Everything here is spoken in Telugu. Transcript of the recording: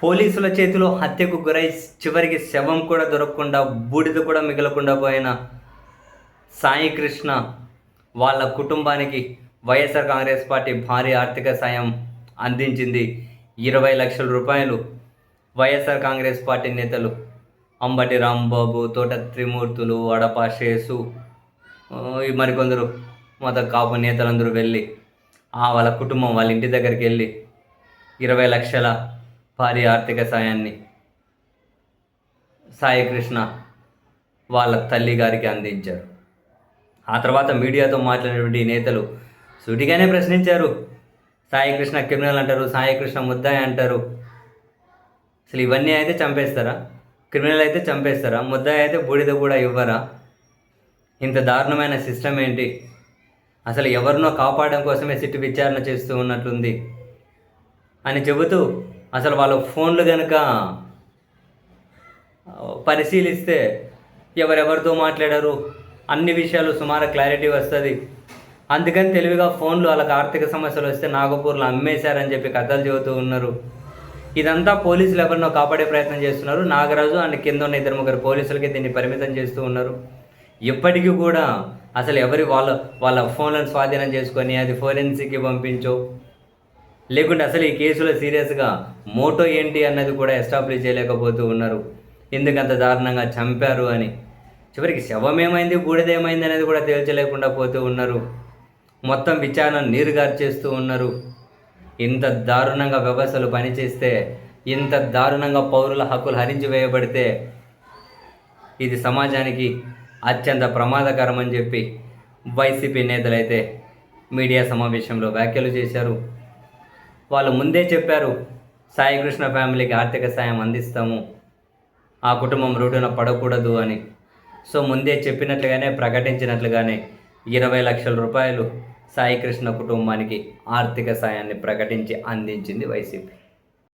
పోలీసుల చేతిలో హత్యకు గురై చివరికి శవం కూడా దొరకకుండా బూడిద కూడా మిగలకుండా పోయిన సాయి కృష్ణ వాళ్ళ కుటుంబానికి వైఎస్ఆర్ కాంగ్రెస్ పార్టీ భారీ ఆర్థిక సాయం అందించింది. 20 లక్షల రూపాయలు వైఎస్ఆర్ కాంగ్రెస్ పార్టీ నేతలు అంబటి రాంబాబు, తోట త్రిమూర్తులు, అడప శేసు, మరికొందరు మొత్తం కాపు నేతలందరూ వెళ్ళి వాళ్ళ కుటుంబం వాళ్ళ ఇంటి దగ్గరికి వెళ్ళి 20 లక్షల భారీ ఆర్థిక సాయాన్ని సాయి కృష్ణ వాళ్ళ తల్లి గారికి అందించారు. ఆ తర్వాత మీడియాతో మాట్లాడినటువంటి నేతలు సూటిగానే ప్రశ్నించారు. సాయి కృష్ణ క్రిమినల్ అంటారు, సాయి కృష్ణ ముద్దాయి అంటారు. అసలు ఇవన్నీ అయితే చంపేస్తారా? క్రిమినల్ అయితే చంపేస్తారా? ముద్దాయి అయితే బూడిద కూడా ఇవ్వరా? ఇంత దారుణమైన సిస్టమ్ ఏంటి? అసలు ఎవరినో కాపాడడం కోసమే సిట్టు విచారణ చేస్తూ ఉన్నట్లుంది అని చెబుతూ అసలు వాళ్ళ ఫోన్లు కనుక పరిశీలిస్తే ఎవరెవరితో మాట్లాడారు అన్ని విషయాలు సుమారు క్లారిటీ వస్తుంది. అందుకని తెలివిగా ఫోన్లు వాళ్ళకి ఆర్థిక సమస్యలు వస్తే నాగపూర్లో అమ్మేశారని చెప్పి కథలు చెబుతూ ఉన్నారు. ఇదంతా పోలీసులు ఎవరినో కాపాడే ప్రయత్నం చేస్తున్నారు. నాగరాజు అండ్ కింద ఉన్న 2-3 పోలీసులకి దీన్ని పరిమితం చేస్తూ ఉన్నారు. ఇప్పటికీ కూడా అసలు ఎవరి వాళ్ళ ఫోన్లను స్వాధీనం చేసుకొని అది ఫోరెన్సిక్కి పంపించో, లేకుంటే అసలు ఈ కేసులో సీరియస్గా మోటో ఏంటి అన్నది కూడా ఎస్టాబ్లిష్ చేయలేకపోతూ ఉన్నారు. ఎందుకంత దారుణంగా చంపారు అని. చివరికి శవం ఏమైంది, బూడిదేమైంది అనేది కూడా తేల్చలేకుండా పోతూ ఉన్నారు. మొత్తం విచారణ నీరుగార్చేస్తూ ఉన్నారు. ఇంత దారుణంగా వ్యవస్థలు పనిచేస్తే, ఇంత దారుణంగా పౌరుల హక్కులు హరించి వేయబడితే ఇది సమాజానికి అత్యంత ప్రమాదకరం అని చెప్పి వైసీపీ నేతలైతే మీడియా సమావేశంలో వ్యాఖ్యలు చేశారు. వాళ్ళు ముందే చెప్పారు, సాయి కృష్ణ ఫ్యామిలీకి ఆర్థిక సాయం అందిస్తాము, ఆ కుటుంబం రోడ్డున పడకూడదు అని. సో ముందే చెప్పినట్లుగానే ప్రకటించినట్లుగానే 20 లక్షల రూపాయలు సాయి కృష్ణ కుటుంబానికి ఆర్థిక సాయాన్ని ప్రకటించి అందించింది వైసీపీ.